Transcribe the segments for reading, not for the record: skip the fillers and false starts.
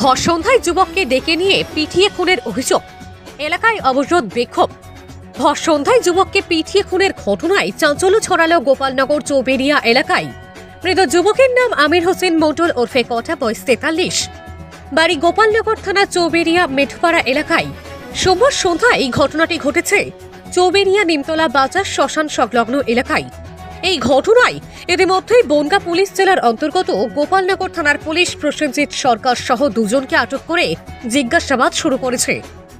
ভর সন্ধ্যায় যুবককে ডেকে নিয়ে পিটিয়ে খুনের অভিযোগ, এলাকায় অবরোধ বিক্ষোভ। ভর সন্ধ্যায় যুবককে পিটিয়ে খুনের ঘটনায় চাঞ্চল্য ছড়ালো গোপালনগর চৌবেরিয়া এলাকায়। মৃত যুবকের নাম আমির হোসেন মণ্ডল ওরফে কটা, বয়স 43, বাড়ি গোপালনগর থানা চৌবেরিয়া মেঠপাড়া এলাকায়। সোমবার সন্ধ্যায় এই ঘটনাটি ঘটেছে চৌবেরিয়া নিমতলা বাজার শ্মশান সংলগ্ন এলাকায়। এই ঘটনায় ইতিমধ্যেই বনগাঁ পুলিশ জেলার অন্তর্গত গোপালনগর থানার পুলিশ প্রসেনজিৎ সরকার সহ দুজনকে আটক করে জিজ্ঞাসাবাদ শুরু করেছে।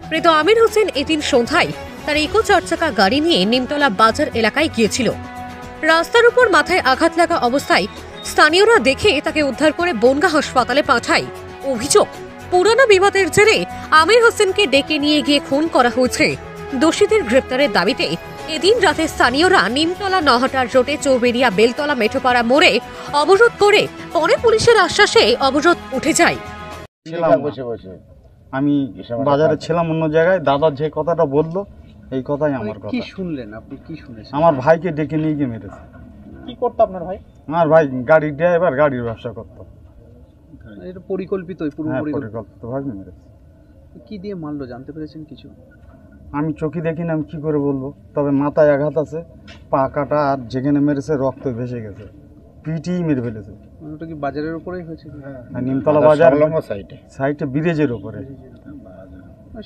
মৃত আমির হোসেন এদিন সন্ধ্যায় তার ইকো 4 চাকা গাড়ি নিয়ে নিমতলা বাজার এলাকায় গিয়েছিল। রাস্তার উপর মাথায় আঘাত লাগা অবস্থায় স্থানীয়রা দেখে তাকে উদ্ধার করে বনগাঁ হাসপাতালে পাঠায়। অভিযোগ, পুরানো বিবাদের জেরে আমির হোসেনকে ডেকে নিয়ে গিয়ে খুন করা হয়েছে। দোষীদের গ্রেপ্তারের দাবিতে এদিন রাতে স্থানীয়রা নিমতলা নহাটার রোডে চৌবেরিয়া বেলতলা মেঠোপাড়া মোড়ে অবরোধ করে পরে পুলিশের আশ্বাসে অবরোধ উঠে যায়। আমি বাজারে ছিলাম অন্য জায়গায়, দাদা যে কথাটা বললো এই কথাই আমার কথা। কি শুনলেন আপনি? কি শুনেছেন? আমার ভাইকে ডেকে নিয়ে গিয়ে মেরেছে। কি করতো আপনার ভাই? আমার ভাই গাড়ির ড্রাইভার, গাড়ির ব্যবসা করতো। এটা পরিকল্পিত, পুরো পরিকল্পিত ভাবে মেরেছে। কি দিয়ে মারলো জানতে পেরেছেন কিছু? আমি চোখে দেখিনি, আমি কি করে বলবো, তবে মাথায় আঘাত আছে, পা কাটা, আর যেখানে মেরেছে রক্ত ভেসে গেছে, পিটিই মেরে ফেলেছে। ওটা কি বাজারের উপরেই হয়েছে? নিমতলা বাজার সাইডে ব্রিজের উপরে।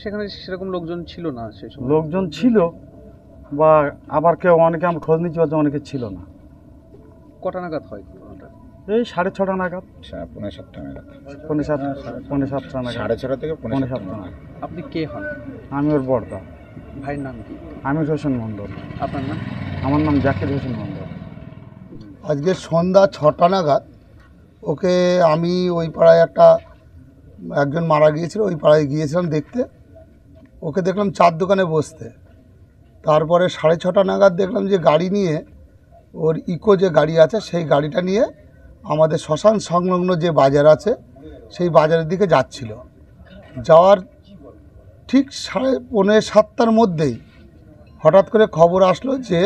সেখানে সেরকম লোকজন ছিল না সেই সময়? লোকজন ছিল, বা আবার কেউ অনেকে আমরা খোঁজ নিচ্ছি, অনেকে ছিল না। কটা নাগাদ হয়? এই 6:30 নাগাদ, পৌনে 7টা নাগাদ, পৌনে 7টা নাগাদ, 6:30 থেকে পৌনে 7টা নাগাদ। আপনি কে হন? আমি ওর বড়দা। ভাইয়ের নাম কি? আমির হোসেন মণ্ডল। আপনার নাম? আমার নাম জাকির হোসেন মণ্ডল। আজকে সন্ধ্যা 6টা নাগাদ ওকে আমি ওই পাড়ায় একজন মারা গিয়েছিল, ওই পাড়ায় গিয়েছিলাম দেখতে। ওকে দেখলাম চার দোকানে বসতে। তারপরে 6:30 নাগাদ দেখলাম যে গাড়ি নিয়ে, ওর ইকো যে গাড়ি আছে সেই গাড়িটা নিয়ে আমাদের শ্মশান সংলগ্ন যে বাজার আছে সেই বাজারের দিকে যাচ্ছিল। যাওয়ার ঠিক 6:45-7টার মধ্যেই হঠাৎ করে খবর আসলো যে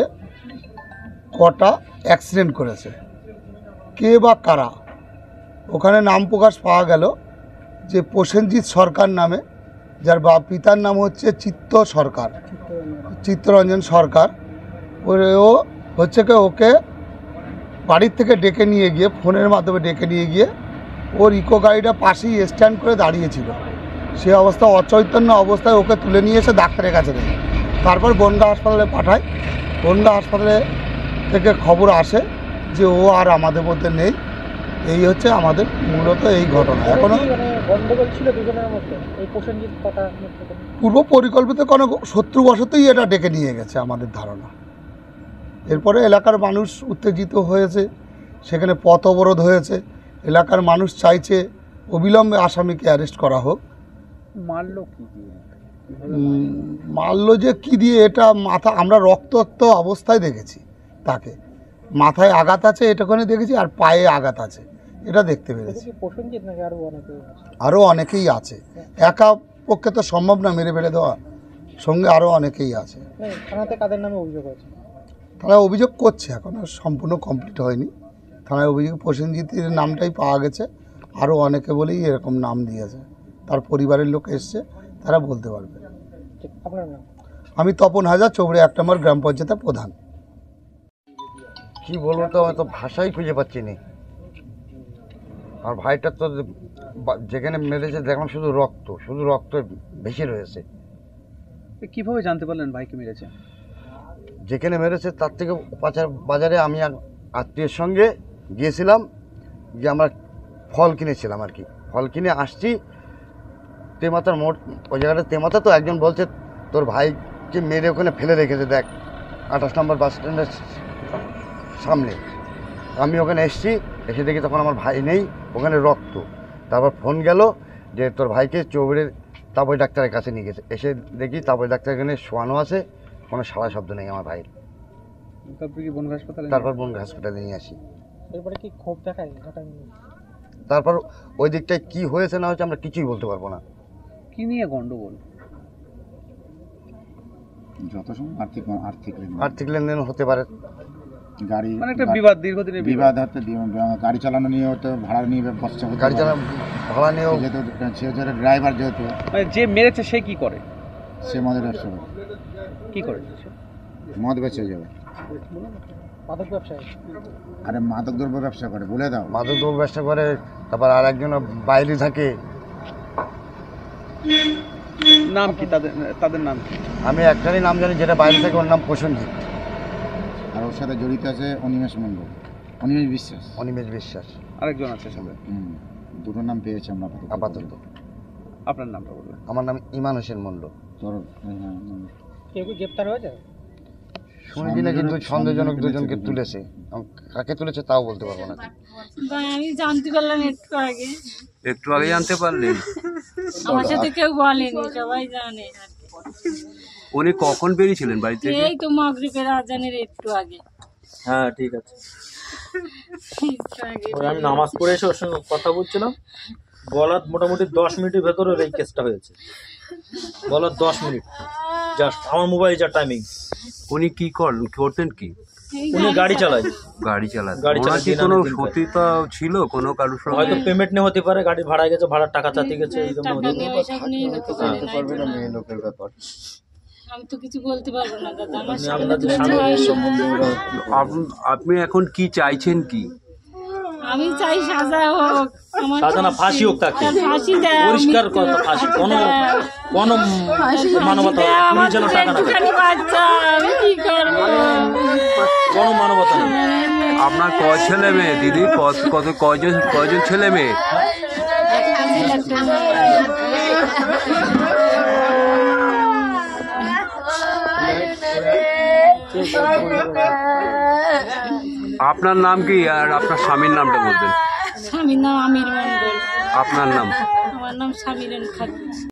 কটা অ্যাক্সিডেন্ট করেছে। কে বা কারা, ওখানে নাম প্রকাশ পাওয়া গেল যে প্রসেনজিৎ সরকার নামে, যার পিতার নাম হচ্ছে চিত্তরঞ্জন সরকার। ও হচ্ছে ওকে বাড়ির থেকে ডেকে নিয়ে গিয়ে, ফোনের মাধ্যমে ডেকে নিয়ে গিয়ে ওর ইকো গাড়িটা পাশেই স্ট্যান্ড করে দাঁড়িয়েছিল। সে অবস্থা, অচৈতন্য অবস্থায় ওকে তুলে নিয়ে এসে ডাক্তারের কাছে দেয়। তারপর বনগাঁ হাসপাতালে পাঠায়। বনগাঁ হাসপাতালে থেকে খবর আসে যে ও আর আমাদের মধ্যে নেই। এই হচ্ছে আমাদের মূলত এই ঘটনা। এখনো গন্ডগোল ছিল দুজনের মধ্যে, এই প্রসেনজিৎ কথা পূর্ব পরিকল্পিত কোনো শত্রুবশতই এটা ডেকে নিয়ে গেছে আমাদের ধারণা। এরপরে এলাকার মানুষ উত্তেজিত হয়েছে, সেখানে পথ অবরোধ হয়েছে। এলাকার মানুষ চাইছে অবিলম্বে আসামিকে অ্যারেস্ট করা হোক। মারলো কি দিয়ে? মারলো যে কি দিয়ে, এটা মাথা, আমরা রক্তাক্ত অবস্থায় দেখেছি তাকে। মাথায় আঘাত আছে এটাখানে দেখেছি, আর পায়ে আঘাত আছে এটা দেখতে পেরেছি। আরও অনেকেই আছে, একা পক্ষে তো সম্ভব না মেরে ফেলে দেওয়া, সঙ্গে আরও অনেকেই আছে। থানাতে কাদের নামে অভিযোগ আছে? থানায় অভিযোগ করছে, এখনও সম্পূর্ণ কমপ্লিট হয়নি। থানায় অভিযোগ প্রসেনজিতের নামটাই পাওয়া গেছে, আরও অনেকে বলেই এরকম নাম দিয়েছে। তার পরিবারের লোক এসছে, তারা বলতে পারবে। আপনার নাম? আমি তপন হাজার, চৌড়ে 1 নম্বর গ্রাম পঞ্চায়েতের প্রধান। কি বলবো, তো আমি তো ভাষাই খুঁজে পাচ্ছি না। আর ভাইটার তো যেখানে মেরেছে দেখলাম শুধু রক্ত বেশি রয়েছে। কিভাবে জানতে পারলেন ভাইকে মেরেছে? যেখানে মেরেছে তার থেকে বাজারে আমি আত্মীয়ের সঙ্গে গিয়েছিলাম, যে আমরা ফল কিনেছিলাম আর কি। ফল কিনে আসছি, তেমাতার মোড়, ওই জায়গাটা তেমাতা, তো একজন বলছে তোর ভাইকে মেরে ওখানে ফেলে রেখেছে, দেখ 28 নম্বর বাস স্ট্যান্ডের সামনে। আমি ওখানে এসছি, এসে দেখি তখন আমার ভাই নেই, ওখানে রক্ত। তারপর ফোন গেল যে তোর ভাইকে চৌবেড়ির তাপই ডাক্তারের কাছে নিয়ে গেছে। এসে দেখি তাপই ডাক্তার এখানে শোয়ানো আছে, কোনো সারা শব্দ নেই আমার ভাইয়ের। তারপর বনগাঁ হাসপাতালে নিয়ে আসি। এরপরে কি ক্ষোভ দেখায়? তারপর ওই দিকটায় কি হয়েছে না হয়েছে আমরা কিছুই বলতে পারবো না। কি নিয়ে গন্ডগোল? যত সময় আর্থিক লেনদেন। আর্থিক লেনদেন হতে পারে। গাড়ি মানে একটা বিবাদ, দীর্ঘদিনের বিবাদ হতে গাড়ি চালানো নিয়ে হতো, ভাড়া নিয়ে বসছে, গাড়ি চালানো ভাড়া নিয়েও যেহেতু সে ড্রাইভার, যেহেতু মানে যে মেরেছে সে কি করে? সে মদের ব্যবসা করে। কি করে? মদ বেচে যাবে। মাদক ব্যবসায়ী। আরে মাদক দ্রব্য ব্যবসা করে, বলে দাও। মাদক দ্রব্য ব্যবসা করে, তারপর আর একজন বাইরে থাকে। নাম কি তাদের নাম কি? আমি একটারই নাম জানি, যেটা বাইরে থাকে ওর নাম প্রসেনজিৎ। আর ওর সাথে জড়িত আছে অনিমেষ মণ্ডল, অনিমেষ বিশ্বাস। অনিমেষ বিশ্বাস আরেকজন আছে সাথে। দুটো নাম পেয়েছি আমরা আপাতত। আপনার নামটা বলবেন? আমার নাম ইমান হোসেন মণ্ডল। তোর কেউ কি গ্রেপ্তার হয়েছে? শুনেছি না, কিন্তু সন্দেহজনক দুজনকে তুলেছে। কাকে তুলেছে তাও বলতে পারবো না। আমি জানতে পারলাম একটু আগে জানতে পারলেন? আমার সাথে কেউ বলেনি, সবাই জানে। উনি কখন বেরিয়েছিলেন বাড়ি থেকে? এই তো মাগরিবের আজানের একটু আগে। হ্যাঁ, ঠিক আছে। একটু আগে। আমি নামাজ পড়ে এসে ওর সঙ্গে কথা বলছিলাম, বলার মোটামুটি 10 মিনিটের ভেতরে এই কেসটা হয়েছে। বলার 10 মিনিট জাস্ট, আমার মোবাইল যা টাইমিং। উনি কি করতেন কি? উনি গাড়ি চালায়। গাড়ি চালান। গাড়ি ওনার কি চালায়। কোনো সতীতা ছিল কোনো কারোর সঙ্গে? হয়তো পেমেন্ট নিয়ে হতে পারে, গাড়ি ভাড়া গেছে, ভাড়ার টাকা চাতে গেছে, এই জন্য টাকা নিয়ে ওইসব নিয়ে হতে পারে না। পারবে না মেয়ে লোকের ব্যাপার। আমি তো কিছু বলতে পারবো না দাদা, আমার আপনি সামনে আপনাদের তুলে সামনে ধরে- সম্বন্ধে আপনি এখন কি চাইছেন কি? আমি চাই সাজা হোক, আমার সাজা না, ফাঁসি হোক তাকে। তার ফাঁসি দেয়, পরিষ্কার কথা, ফাঁসি। কোনো মানবতা নেই। পুলিশ যেন টাকা না দেয়। একটুখানি বাচ্চা, আমি কি করবো? কোনো মানবতা নেই। আপনার কয় ছেলে মেয়ে দিদি? কয়জন ছেলে মেয়ে? আপনার নাম কি আর আপনার স্বামীর নামটা বলবেন? স্বামীর নাম আমির মন্ডল। আপনার নাম? আমার নাম স্বামীরেন খাতুন।